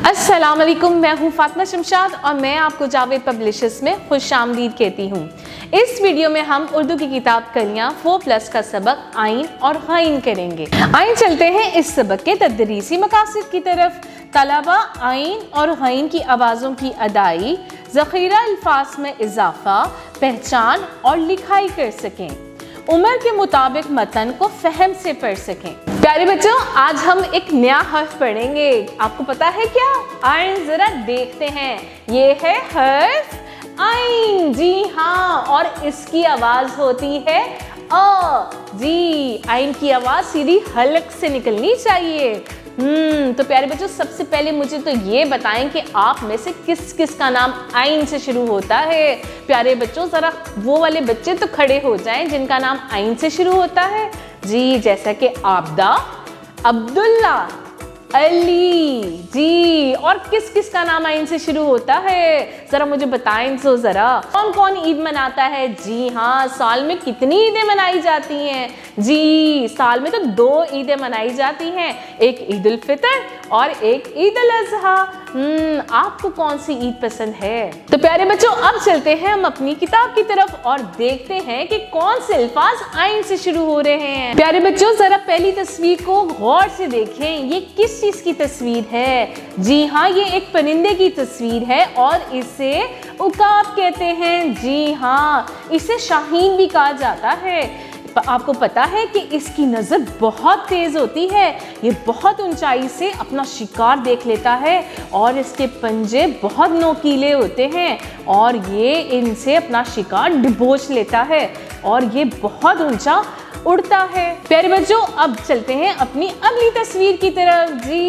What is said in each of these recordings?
अस्सलाम वालेकुम, मैं हूँ फातिमा शमशाद और मैं आपको जावेद पब्लिशर्स में खुशामदीद कहती हूँ। इस वीडियो में हम उर्दू की किताब कलियाँ 4+ का सबक आइन और गाइन करेंगे। आइन चलते हैं इस सबक के तदरीसी मकासद की तरफ। तलबा आइन और गाइन की आवाज़ों की अदाई, ज़ख़ीरा अल्फाज में इजाफा, पहचान और लिखाई कर सकें, उम्र के मुताबिक मतन को फहम से पढ़ सकें। प्यारे बच्चों, आज हम एक नया हर्फ पढ़ेंगे। आपको पता है क्या? आइन जरा देखते हैं। ये है हर्फ आइन। जी हाँ, और इसकी आवाज होती है अ। जी, आइन की आवाज सीधी हलक से निकलनी चाहिए। तो प्यारे बच्चों, सबसे पहले मुझे तो ये बताएं कि आप में से किस किस का नाम आइन से शुरू होता है। प्यारे बच्चों, जरा वो वाले बच्चे तो खड़े हो जाएं जिनका नाम आइन से शुरू होता है। जी, जैसा कि आबदा, अब्दुल्ला, अली। जी, और किस किस का नाम आइन से शुरू होता है? जरा मुझे बताएं तो जरा। कौन कौन ईद मनाता है? जी हाँ, साल में कितनी ईदें मनाई जाती हैं? जी, साल में तो 2 ईदें मनाई जाती हैं, एक ईद उल फितर और एक ईद उल अज़हा। आपको कौन सी ईद पसंद है? तो प्यारे बच्चों, अब चलते हैं हम अपनी किताब की तरफ और देखते हैं कि कौन से अल्फाज आइन से शुरू हो रहे हैं। प्यारे बच्चों, जरा पहली तस्वीर को गौर से देखें। ये किस चीज की तस्वीर है? जी हाँ, ये एक परिंदे की तस्वीर है और इसे उकाब कहते हैं। जी हाँ, इसे शाहीन भी कहा जाता है। आपको पता है कि इसकी नज़र बहुत तेज़ होती है। ये बहुत ऊंचाई से अपना शिकार देख लेता है और इसके पंजे बहुत नोकीले होते हैं और ये इनसे अपना शिकार डिबोच लेता है और ये बहुत ऊंचा उड़ता है। प्यारे बच्चों, अब चलते हैं अपनी अगली तस्वीर की तरफ। जी,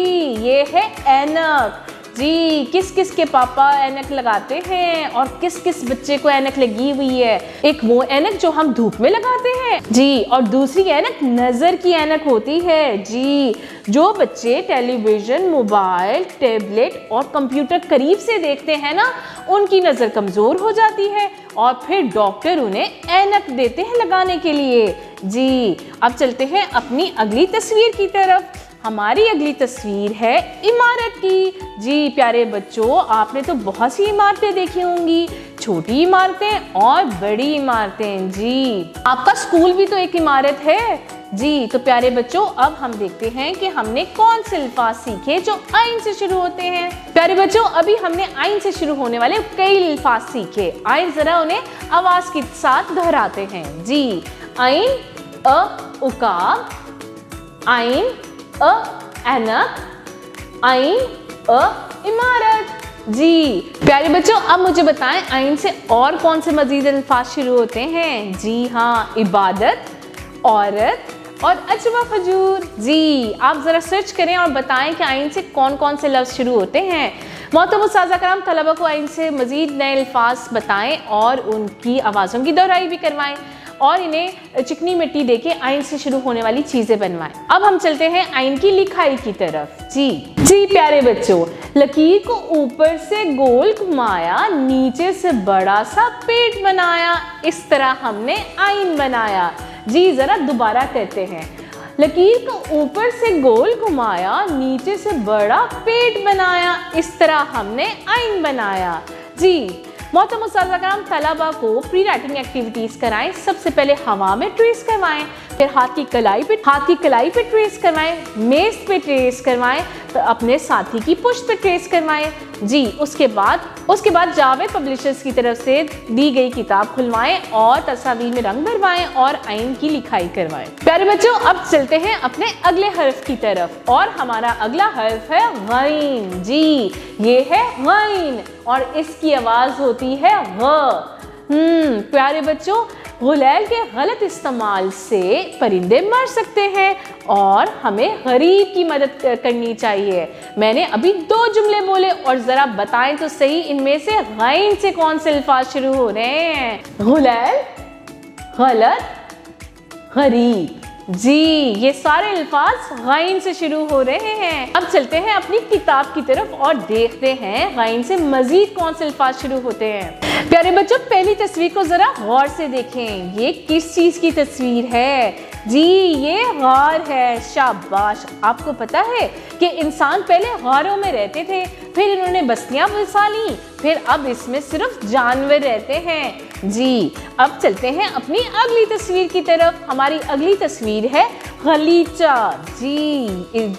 ये है ऐनक। जी, किस किस के पापा ऐनक लगाते हैं और किस किस बच्चे को ऐनक लगी हुई है? एक वो ऐनक जो हम धूप में लगाते हैं, जी, और दूसरी ऐनक नज़र की ऐनक होती है। जी, जो बच्चे टेलीविज़न, मोबाइल, टैबलेट और कंप्यूटर करीब से देखते हैं ना, उनकी नज़र कमज़ोर हो जाती है और फिर डॉक्टर उन्हें ऐनक देते हैं लगाने के लिए। जी, अब चलते हैं अपनी अगली तस्वीर की तरफ। हमारी अगली तस्वीर है इमारत की। जी प्यारे बच्चों, आपने तो बहुत सी इमारतें देखी होंगी, छोटी इमारतें और बड़ी इमारतें। जी, आपका स्कूल भी तो एक इमारत है। जी, तो प्यारे बच्चों, अब हम देखते हैं कि हमने कौन से अल्फाज सीखे जो आइन से शुरू होते हैं। प्यारे बच्चों, अभी हमने आइन से शुरू होने वाले कई अल्फाज सीखे। आइन जरा उन्हें आवाज के साथ दोहराते हैं। जी, आइन अ उकाब, आइन अ ऐनक, आइन अ इमारत। जी प्यारे बच्चों, अब मुझे बताएं आइन से और कौन से मजीद अल्फाज शुरू होते हैं? जी हाँ, इबादत, औरत और अजवा खजूर। जी, आप जरा सर्च करें और बताएं कि आइन से कौन कौन से लफ्ज़ शुरू होते हैं। मोहतरम उस्ताज़ा कराम, तलबा को आइन से मजीद नए अल्फाज बताएं और उनकी आवाज़ों की दोहराई भी करवाएं और इन्हें चिकनी मिट्टी देके आइन से शुरू होने वाली चीजें बनवाएं। अब हम चलते हैं आइन की लिखाई की तरफ। जी प्यारे बच्चों, लकीर को ऊपर से गोल घुमाया, नीचे से बड़ा सा पेट बनाया, इस तरह हमने आइन बनाया। जी, जरा दोबारा कहते हैं। लकीर को ऊपर से गोल घुमाया, नीचे से बड़ा पेट बनाया, इस तरह हमने आइन बनाया। जी, मोहतरम उस्ताज़ा कराम, तलबा को प्री राइटिंग एक्टिविटीज़ कराएं। सबसे पहले हवा में ट्रेस करवाएं, फिर हाथ की कलाई पे ट्रेस करवाएं, मेज़ पे ट्रेस करवाएं, तो अपने साथी की पुश्त पे ट्रेस करवाएं। जी, उसके बाद जावेद पब्लिशर्स की तरफ से दी गई किताब खुलवाएं और तस्वीर में रंग भरवाएं और आइन की लिखाई करवाएं। प्यारे बच्चों, अब चलते हैं अपने अगले हर्फ की तरफ और हमारा अगला हर्फ है गाइन। जी, ये है गाइन और इसकी आवाज होती है ग। प्यारे बच्चों, गुलैल के गलत इस्तेमाल से परिंदे मर सकते हैं और हमें गरीब की मदद करनी चाहिए। मैंने अभी 2 जुमले बोले और जरा बताएं तो सही, इनमें से गाइन से कौन से अल्फाज शुरू हो रहे हैं? गुलैल, गलत, गरीब। जी, ये सारे अल्फाज गाइन से शुरू हो रहे हैं। अब चलते हैं अपनी किताब की तरफ और देखते हैं गाइन से मजीद कौन से अल्फाज शुरू होते हैं। प्यारे बच्चों, पहली तस्वीर को जरा गौर से देखें। ये किस चीज की तस्वीर है? जी ये गार है, शाबाश। आपको पता है कि इंसान पहले गारों में रहते थे, फिर इन्होंने बस्तियां बसा ली, फिर अब इसमें सिर्फ जानवर रहते हैं। जी अब चलते हैं अपनी अगली तस्वीर की तरफ। हमारी अगली तस्वीर है गलीचा। जी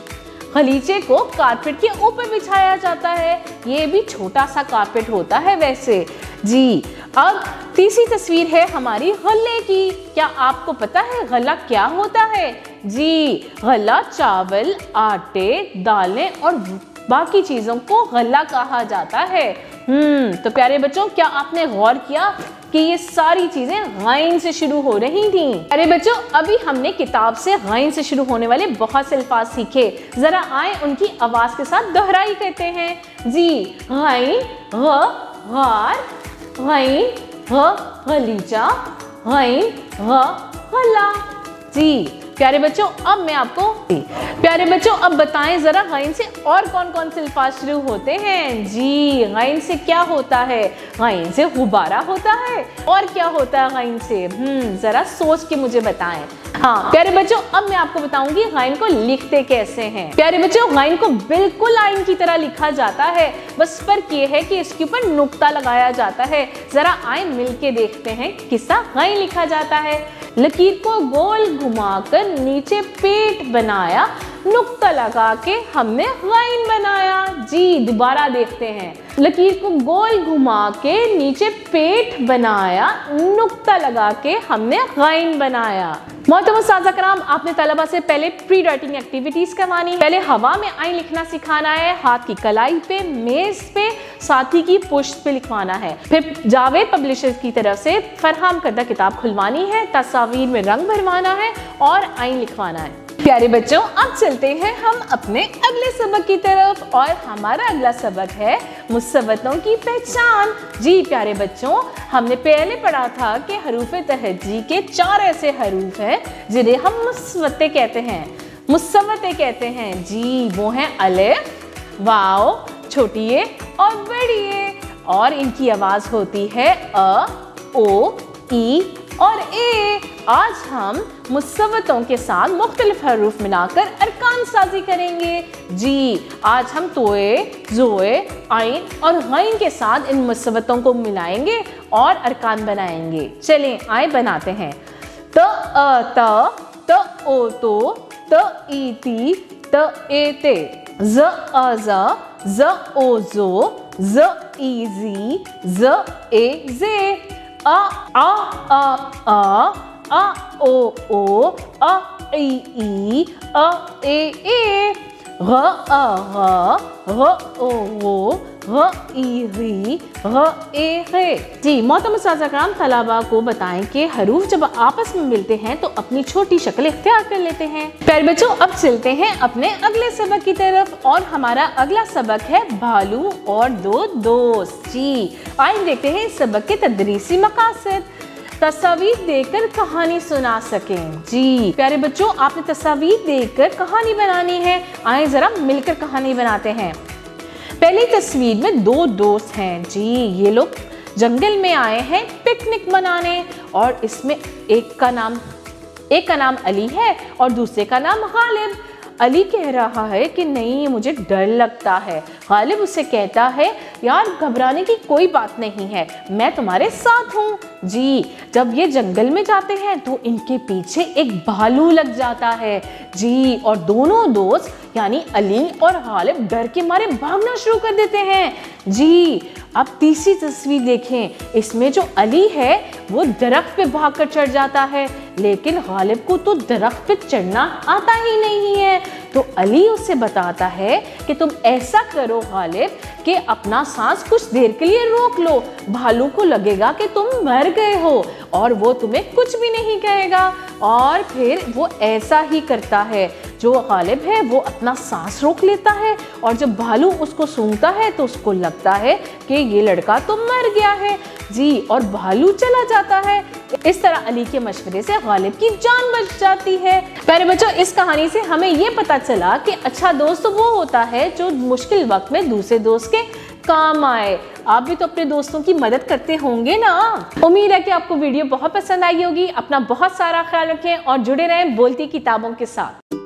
गलीचे को कारपेट के ऊपर बिछाया जाता है, ये भी छोटा सा कारपेट होता है वैसे। जी अब तीसरी तस्वीर है हमारी गल्ले की। क्या आपको पता है गल्ला क्या होता है? जी गल्ला चावल, आटे, दालें और बाकी चीजों को गल्ला कहा जाता है। तो प्यारे बच्चों, क्या आपने गौर किया कि ये सारी चीजें गैन से शुरू हो रही थी? अरे बच्चों, अभी हमने किताब से गैन से शुरू होने वाले बहुत से अल्फाज सीखे, जरा आए उनकी आवाज के साथ दोहराई करते हैं। जी गैन, ग, गार, गैन, ग, गलीचा, गैन, ग, गल्ला। जी प्यारे बच्चों, अब बताएं जरा गैन से और कौन कौन से अल्फाज शुरू होते हैं? जी गैन से क्या होता है? गैन से गुब्बारा होता है। और क्या होता है गैन से? जरा सोच के मुझे बताएं। हाँ प्यारे बच्चों, अब मैं आपको बताऊंगी गैन को लिखते कैसे हैं। प्यारे बच्चों, गैन को बिल्कुल लाइन की तरह लिखा जाता है, बस फर्क ये है कि इसके ऊपर नुक्ता लगाया जाता है। जरा आए मिलके देखते हैं किस तरह गैन लिखा जाता है। लकीर को गोल घुमाकर नीचे पेट बनाया, नुक्ता लगा के हमने गैन बनाया। जी दोबारा देखते हैं। लकीर को गोल घुमा के नीचे पेट बनाया, नुक्ता लगा के हमने गैन बनाया। मोहतरम उस्ताद कराम, आपने तलबा से पहले प्री राइटिंग एक्टिविटीज करवानी है। पहले हवा में आइन लिखना सिखाना है, हाथ की कलाई पे, मेज पे, साथी की पुश्त पे लिखवाना है। फिर जावेद पब्लिशर्स की तरफ से फरहम करदा किताब खुलवानी है, तस्वीर में रंग भरवाना है और आइन लिखवाना है। प्यारे बच्चों, अब चलते हैं हम अपने अगले सबक की तरफ और हमारा अगला सबक है मुस्सवतों की पहचान। जी प्यारे बच्चों, हमने पहले पढ़ा था कि हरूफ तहज्जी के 4 ऐसे हरूफ हैं जिन्हें हम मुस्सवते कहते हैं। जी वो हैं अलिफ, वाव, छोटी ए और बड़ी ए, और इनकी आवाज होती है अ, ओ, ई और ए। आज हम मुस्सवतों के साथ मुख्तलिफ हरूफ मिलाकर अरकान साजी करेंगे। जी आज हम तोए, जोए, आइन और गैन के साथ इन मुस्सवतों को मिलाएंगे और अरकान बनाएंगे। चलें आए बनाते हैं। त अ त ओ तो, त ई ती, त ए ते, ज अ ज ओ जो, ज ई जी, ज ए जे, आ ओ अ ई ए, ग अ ग ओ ग ई गी, ग ए गे। जी मोहतरम उस्ताद कराम, तलबा को बताएं कि हरूफ जब आपस में मिलते हैं तो अपनी छोटी शक्ल इख्तियार कर लेते हैं। प्यारे बच्चों, अब चलते हैं अपने अगले सबक की तरफ और हमारा अगला सबक है भालू और 2 दोस्त। जी आइए देखते हैं इस सबक के तदरीसी मकासद। तस्वीर देखकर कहानी सुना सकें। जी प्यारे बच्चों, आपने तस्वीर देखकर कहानी बनानी है। आए जरा मिलकर कहानी बनाते हैं। पहली तस्वीर में 2 दोस्त हैं। जी ये लोग जंगल में आए हैं पिकनिक मनाने, और इसमें एक का नाम अली है और दूसरे का नाम गालिब। अली कह रहा है कि नहीं मुझे डर लगता है। गालिब उससे कहता है यार घबराने की कोई बात नहीं है, मैं तुम्हारे साथ हूँ। जी जब ये जंगल में जाते हैं तो इनके पीछे एक भालू लग जाता है। जी और दोनों दोस्त यानी अली और गालिब डर के मारे भागना शुरू कर देते हैं। जी अब तीसरी तस्वीर देखें, इसमें जो अली है वो दरख्त पे भागकर चढ़ जाता है, लेकिन गालिब को तो दरख्त पे चढ़ना आता ही नहीं है। तो अली उससे बताता है कि तुम ऐसा करो गालिब कि अपना सांस कुछ देर के लिए रोक लो, भालू को लगेगा कि तुम मर गए हो और वो तुम्हें कुछ भी नहीं कहेगा। और फिर वो ऐसा ही करता है। जो गालिब है वो अपना सांस रोक लेता है और जब भालू उसको सूंघता है तो उसको लगता है कि ये लड़का तो मर गया है। जी और भालू चला जाता है। इस तरह अली के मशवरे से गालिब की जान बच जाती है। प्यारे बच्चों, इस कहानी से हमें ये पता चला कि अच्छा दोस्त वो होता है जो मुश्किल वक्त में दूसरे दोस्त के काम आए। आप भी तो अपने दोस्तों की मदद करते होंगे ना। उम्मीद है कि आपको वीडियो बहुत पसंद आई होगी। अपना बहुत सारा ख्याल रखें और जुड़े रहें बोलती किताबों के साथ।